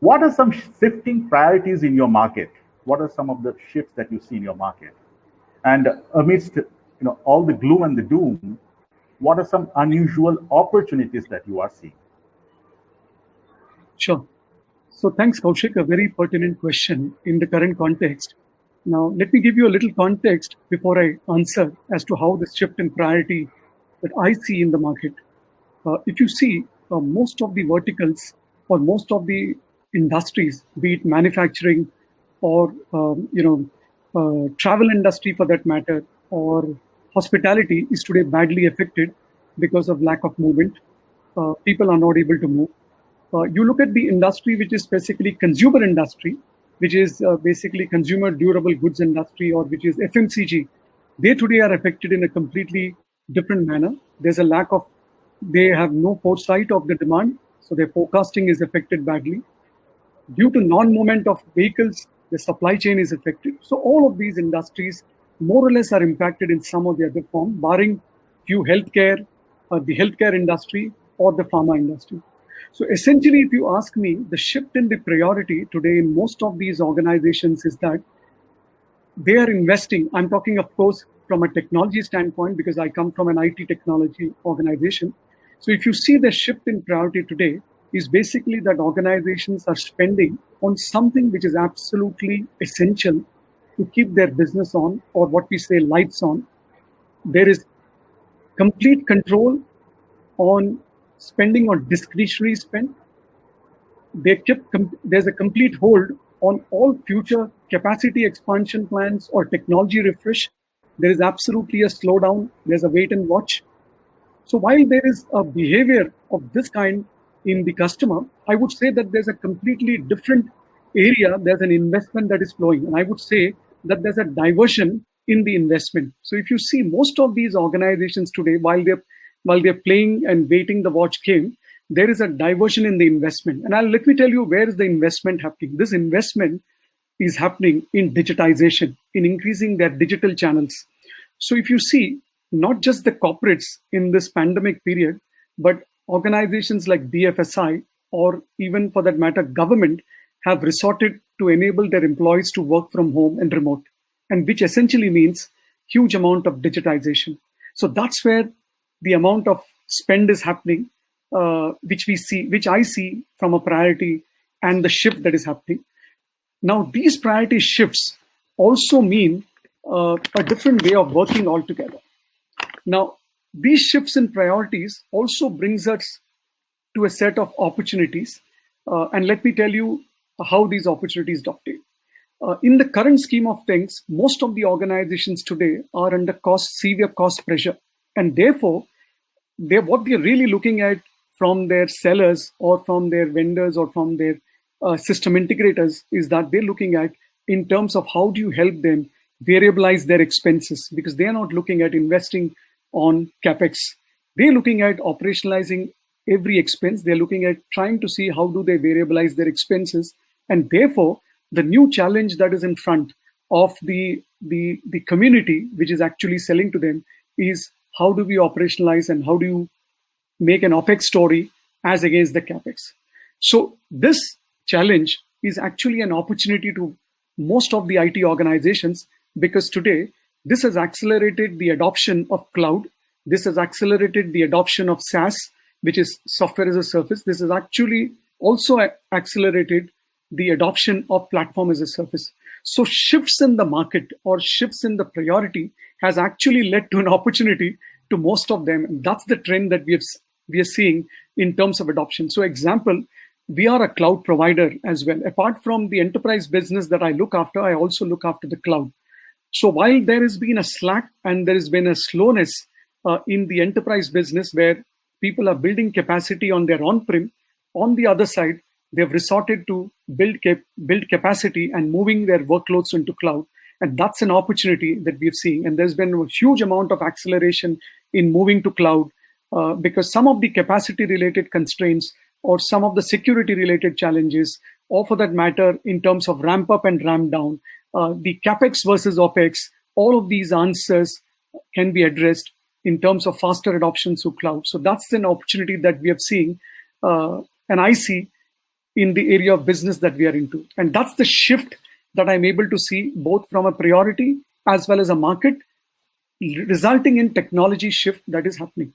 What are some shifting priorities in your market? What are some of the shifts that you see in your market? And amidst all the gloom and the doom, what are some unusual opportunities that you are seeing? Sure. So thanks, Kaushik. A very pertinent question in the current context. Now, let me give you a little context before I answer as to how this shift in priority that I see in the market. If you see, most of the verticals or most of the industries, be it manufacturing or travel industry for that matter, or hospitality, is today badly affected because of lack of movement. People are not able to move. You look at the industry which is basically consumer industry, which is basically consumer durable goods industry, or which is FMCG. They today are affected in a completely different manner. There's a lack of, they have no foresight of the demand, so their forecasting is affected badly. Due to non-movement of vehicles, the supply chain is affected. So all of these industries more or less are impacted in some or the other form, barring few healthcare, the healthcare industry or the pharma industry. So essentially, if you ask me, the shift in the priority today in most of these organizations is that they are investing. I'm talking, of course, from a technology standpoint, because I come from an IT technology organization. So if you see the shift in priority today is basically that organizations are spending on something which is absolutely essential to keep their business on, or what we say lights on. There is complete control on spending on discretionary spend. There's a complete hold on all future capacity expansion plans or technology refresh. There is absolutely a slowdown. There's a wait and watch. So while there is a behavior of this kind in the customer, I would say that there's a completely different area. There's an investment that is flowing. And I would say that there's a diversion in the investment. So if you see most of these organizations today, while they're playing and waiting the watch game, there is a diversion in the investment. And let me tell you where is the investment happening. This investment is happening in digitization, in increasing their digital channels. So if you see, not just the corporates in this pandemic period, but organizations like BFSI, or even for that matter, government, have resorted to enable their employees to work from home and remote, and which essentially means huge amount of digitization. So that's where the amount of spend is happening, which I see from a priority and the shift that is happening. Now, these priority shifts also mean a different way of working altogether. Now, these shifts in priorities also brings us to a set of opportunities. And let me tell you how these opportunities dovetail. In the current scheme of things, most of the organizations today are under severe cost pressure. And therefore, what they're really looking at from their sellers or from their vendors or from their system integrators is that they're looking at in terms of how do you help them variabilize their expenses, because they're not looking at investing on capex. They're looking at operationalizing every expense. They're looking at trying to see how do they variabilize their expenses. And therefore, the new challenge that is in front of the community, which is actually selling to them, is how do we operationalize and how do you make an OPEX story as against the CAPEX. So this challenge is actually an opportunity to most of the IT organizations, because today this has accelerated the adoption of cloud. This has accelerated the adoption of SaaS, which is software as a service. This has actually also accelerated the adoption of platform as a service. So shifts in the market or shifts in the priority has actually led to an opportunity to most of them. And that's the trend that we are seeing in terms of adoption. So example, we are a cloud provider as well. Apart from the enterprise business that I look after, I also look after the cloud. So while there has been a slack and there has been a slowness in the enterprise business where people are building capacity on their on-prem, on the other side, they've resorted to build capacity and moving their workloads into cloud. And that's an opportunity that we've seen. And there's been a huge amount of acceleration in moving to cloud because some of the capacity related constraints or some of the security related challenges, or for that matter, in terms of ramp up and ramp down, the CapEx versus OpEx, all of these answers can be addressed in terms of faster adoption to cloud. So that's an opportunity that we have seen. And I see in the area of business that we are into. And that's the shift that I'm able to see both from a priority as well as a market, resulting in technology shift that is happening.